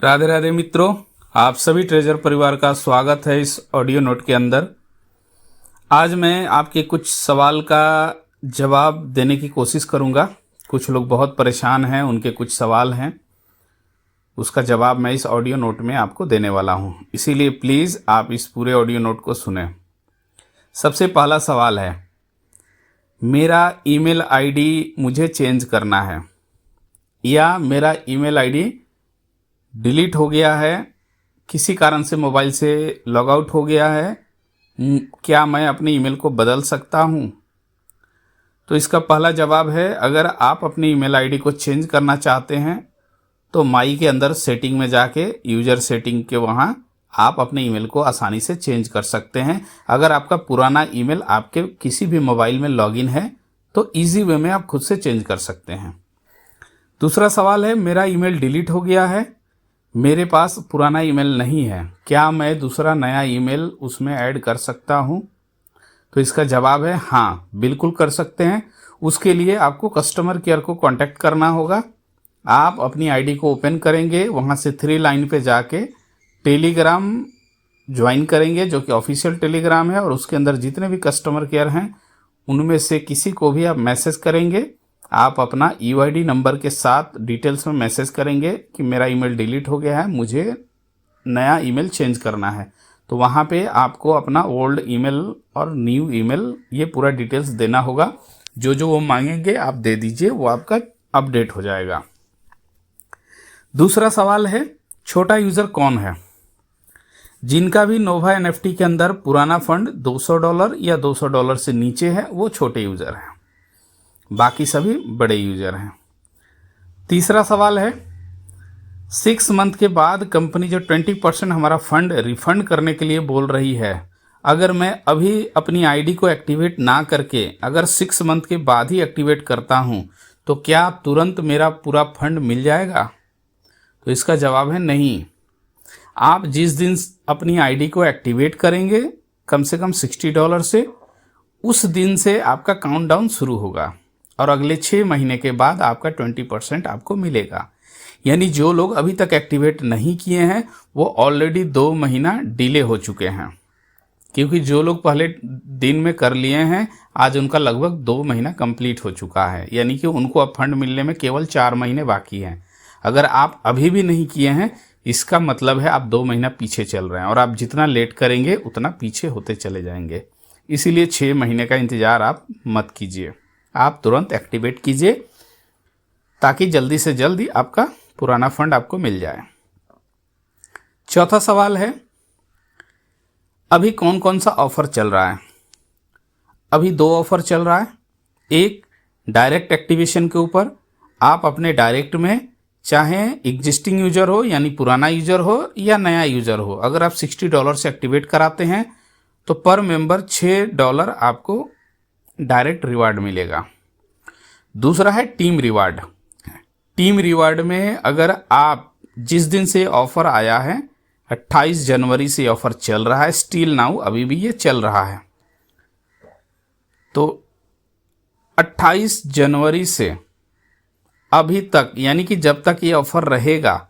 राधे राधे मित्रों, आप सभी ट्रेजर परिवार का स्वागत है इस ऑडियो नोट के अंदर। आज मैं आपके कुछ सवाल का जवाब देने की कोशिश करूंगा। कुछ लोग बहुत परेशान हैं, उनके कुछ सवाल हैं, उसका जवाब मैं इस ऑडियो नोट में आपको देने वाला हूं। इसीलिए प्लीज़ आप इस पूरे ऑडियो नोट को सुनें। सबसे पहला सवाल है, मेरा ईमेल आईडी मुझे चेंज करना है या मेरा ईमेल आईडी डिलीट हो गया है, किसी कारण से मोबाइल से लॉग आउट हो गया है, क्या मैं अपने ईमेल को बदल सकता हूं? तो इसका पहला जवाब है, अगर आप अपनी ईमेल आईडी को चेंज करना चाहते हैं तो माई के अंदर सेटिंग में जाके यूजर सेटिंग के वहां आप अपने ईमेल को आसानी से चेंज कर सकते हैं। अगर आपका पुराना ईमेल आपके किसी भी मोबाइल में लॉगिन है तो इजी वे में आप खुद से चेंज कर सकते हैं। दूसरा सवाल है, मेरा ईमेल डिलीट हो गया है, मेरे पास पुराना ईमेल नहीं है, क्या मैं दूसरा नया ईमेल उसमें ऐड कर सकता हूं? तो इसका जवाब है हाँ, बिल्कुल कर सकते हैं। उसके लिए आपको कस्टमर केयर को कांटेक्ट करना होगा। आप अपनी आईडी को ओपन करेंगे, वहां से 3 लाइन पे जाके टेलीग्राम ज्वाइन करेंगे जो कि ऑफिशियल टेलीग्राम है, और उसके अंदर जितने भी कस्टमर केयर हैं उनमें से किसी को भी आप मैसेज करेंगे। आप अपना यूआईडी नंबर के साथ डिटेल्स में मैसेज करेंगे कि मेरा ईमेल डिलीट हो गया है, मुझे नया ईमेल चेंज करना है। तो वहाँ पे आपको अपना ओल्ड ईमेल और न्यू ईमेल ये पूरा डिटेल्स देना होगा। जो वो मांगेंगे आप दे दीजिए, वो आपका अपडेट हो जाएगा। दूसरा सवाल है, छोटा यूज़र कौन है? जिनका भी नोवा एनएफटी के अंदर पुराना फंड $200 या $200 से नीचे है वो छोटे यूज़र हैं, बाकी सभी बड़े यूजर हैं। तीसरा सवाल है, 6 मंथ के बाद कंपनी जो 20% हमारा फंड रिफंड करने के लिए बोल रही है, अगर मैं अभी अपनी आईडी को एक्टिवेट ना करके अगर 6 मंथ के बाद ही एक्टिवेट करता हूं तो क्या तुरंत मेरा पूरा फंड मिल जाएगा? तो इसका जवाब है नहीं। आप जिस दिन अपनी आईडी को एक्टिवेट करेंगे कम से कम $60 से, उस दिन से आपका काउंटडाउन शुरू होगा और अगले 6 महीने के बाद आपका 20% आपको मिलेगा। यानी जो लोग अभी तक एक्टिवेट नहीं किए हैं वो ऑलरेडी 2 महीना डिले हो चुके हैं, क्योंकि जो लोग पहले दिन में कर लिए हैं आज उनका लगभग 2 महीना कंप्लीट हो चुका है, यानी कि उनको अब फंड मिलने में केवल 4 महीने बाकी हैं। अगर आप अभी भी नहीं किए हैं इसका मतलब है आप 2 महीना पीछे चल रहे हैं, और आप जितना लेट करेंगे उतना पीछे होते चले जाएंगे। इसीलिए 6 महीने का इंतज़ार आप मत कीजिए, आप तुरंत एक्टिवेट कीजिए ताकि जल्दी से जल्दी आपका पुराना फंड आपको मिल जाए। चौथा सवाल है, अभी कौन कौन सा ऑफर चल रहा है? अभी 2 ऑफर चल रहा है। एक डायरेक्ट एक्टिवेशन के ऊपर, आप अपने डायरेक्ट में चाहे एग्जिस्टिंग यूजर हो यानी पुराना यूजर हो या नया यूजर हो, अगर आप $60 से एक्टिवेट कराते हैं तो पर मेंबर $6 आपको डायरेक्ट रिवार्ड मिलेगा। दूसरा है टीम रिवार्ड। टीम रिवार्ड में अगर आप जिस दिन से ऑफर आया है 28 जनवरी से ऑफर चल रहा है, स्टिल नाउ अभी भी ये चल रहा है, तो 28 जनवरी से अभी तक यानी कि जब तक ये ऑफर रहेगा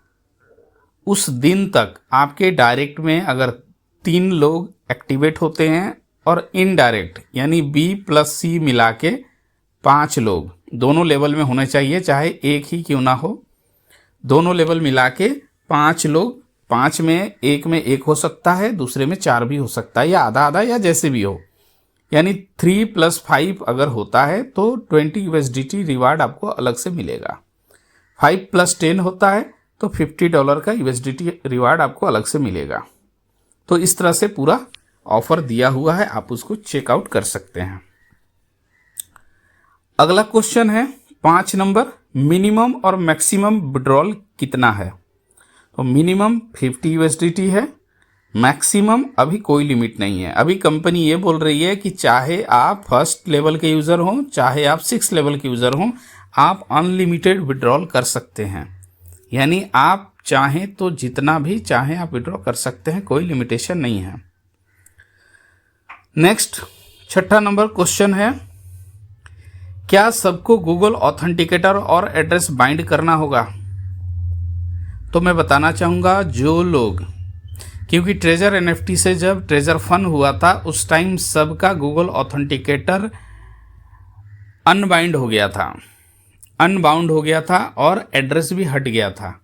उस दिन तक आपके डायरेक्ट में अगर 3 लोग एक्टिवेट होते हैं और इनडायरेक्ट यानी B+C मिला के 5 लोग, दोनों लेवल में होने चाहिए, चाहे एक ही क्यों ना हो, दोनों लेवल मिला के 5 लोग, 5 में एक में 1 हो सकता है, दूसरे में 4 भी हो सकता है, या आधा आधा या जैसे भी हो, यानी 3 + 5 अगर होता है तो $20 USDT रिवार्ड आपको अलग से मिलेगा। 5 + 10 होता है तो $50 का USDT रिवार्ड आपको अलग से मिलेगा। तो इस तरह से पूरा ऑफर दिया हुआ है, आप उसको चेकआउट कर सकते हैं। अगला क्वेश्चन है 5 नंबर, मिनिमम और मैक्सिमम विड्रॉल कितना है? तो मिनिमम $50 USDT है, मैक्सिमम अभी कोई लिमिट नहीं है। अभी कंपनी ये बोल रही है कि चाहे आप 1st लेवल के यूज़र हों चाहे आप 6 लेवल के यूज़र हों, आप अनलिमिटेड विड्रॉल कर सकते हैं। यानी आप चाहें तो जितना भी चाहें आप विड्रॉ कर सकते हैं, कोई लिमिटेशन नहीं है। नेक्स्ट 6ठा नंबर क्वेश्चन है, क्या सबको गूगल ऑथेंटिकेटर और एड्रेस बाइंड करना होगा? तो मैं बताना चाहूँगा जो लोग, क्योंकि ट्रेजर एनएफटी से जब ट्रेजर फन हुआ था उस टाइम सबका गूगल ऑथेंटिकेटर अनबाउंड हो गया था और एड्रेस भी हट गया था।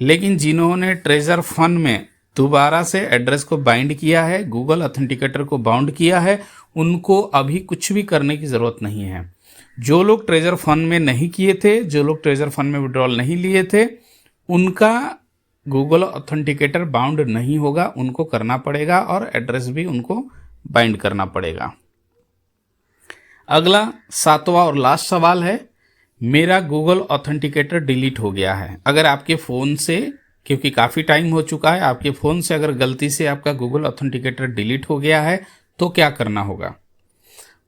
लेकिन जिन्होंने ट्रेजर फन में दोबारा से एड्रेस को बाइंड किया है, गूगल ऑथेंटिकेटर को बाउंड किया है, उनको अभी कुछ भी करने की ज़रूरत नहीं है। जो लोग ट्रेजर फंड में नहीं किए थे, जो लोग ट्रेजर फंड में विड्रॉल नहीं लिए थे, उनका गूगल ऑथेंटिकेटर बाउंड नहीं होगा, उनको करना पड़ेगा और एड्रेस भी उनको बाइंड करना पड़ेगा। अगला 7वां और लास्ट सवाल है, मेरा गूगल ऑथेंटिकेटर डिलीट हो गया है। अगर आपके फ़ोन से, क्योंकि काफ़ी टाइम हो चुका है, आपके फ़ोन से अगर गलती से आपका गूगल ऑथेंटिकेटर डिलीट हो गया है तो क्या करना होगा?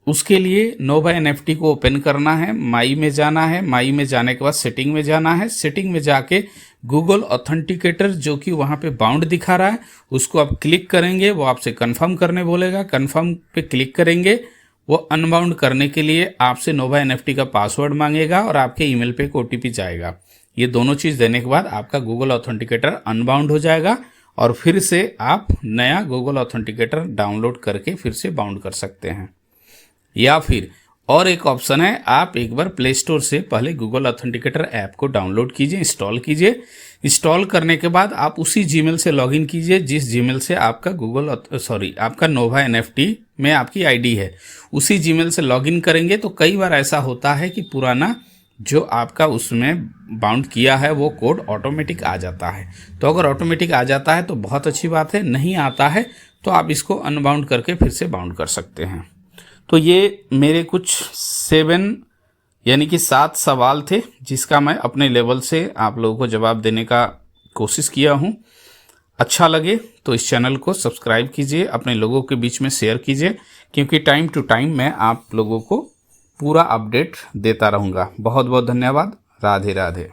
उसके लिए नोवा एनएफटी को ओपन करना है, माई में जाना है, माई में जाने के बाद सेटिंग में जाना है, सेटिंग में जाके गूगल ऑथेंटिकेटर जो कि वहाँ पे बाउंड दिखा रहा है उसको आप क्लिक करेंगे, वो आपसे कंफर्म करने बोलेगा, कंफर्म पे क्लिक करेंगे, वो अनबाउंड करने के लिए आपसे नोवा एनएफटी का पासवर्ड मांगेगा और आपके ईमेल पे एक ओटीपी जाएगा। ये दोनों चीज़ देने के बाद आपका गूगल ऑथेंटिकेटर अनबाउंड हो जाएगा और फिर से आप नया गूगल ऑथेंटिकेटर डाउनलोड करके फिर से बाउंड कर सकते हैं। या फिर और एक ऑप्शन है, आप एक बार प्ले स्टोर से पहले गूगल ऑथेंटिकेटर ऐप को डाउनलोड कीजिए, इंस्टॉल कीजिए। इंस्टॉल करने के बाद आप उसी जीमेल से लॉगिन कीजिए जिस जीमेल से आपका आपका नोवा एनएफटी में आपकी आईडी है, उसी जीमेल से लॉगिन करेंगे। तो कई बार ऐसा होता है कि पुराना जो आपका उसमें बाउंड किया है वो कोड ऑटोमेटिक आ जाता है। तो अगर ऑटोमेटिक आ जाता है तो बहुत अच्छी बात है, नहीं आता है तो आप इसको अनबाउंड करके फिर से बाउंड कर सकते हैं। तो ये मेरे कुछ 7 सवाल थे जिसका मैं अपने लेवल से आप लोगों को जवाब देने का कोशिश किया हूँ। अच्छा लगे तो इस चैनल को सब्सक्राइब कीजिए, अपने लोगों के बीच में शेयर कीजिए, क्योंकि टाइम टू टाइम मैं आप लोगों को पूरा अपडेट देता रहूँगा। बहुत बहुत धन्यवाद। राधे राधे।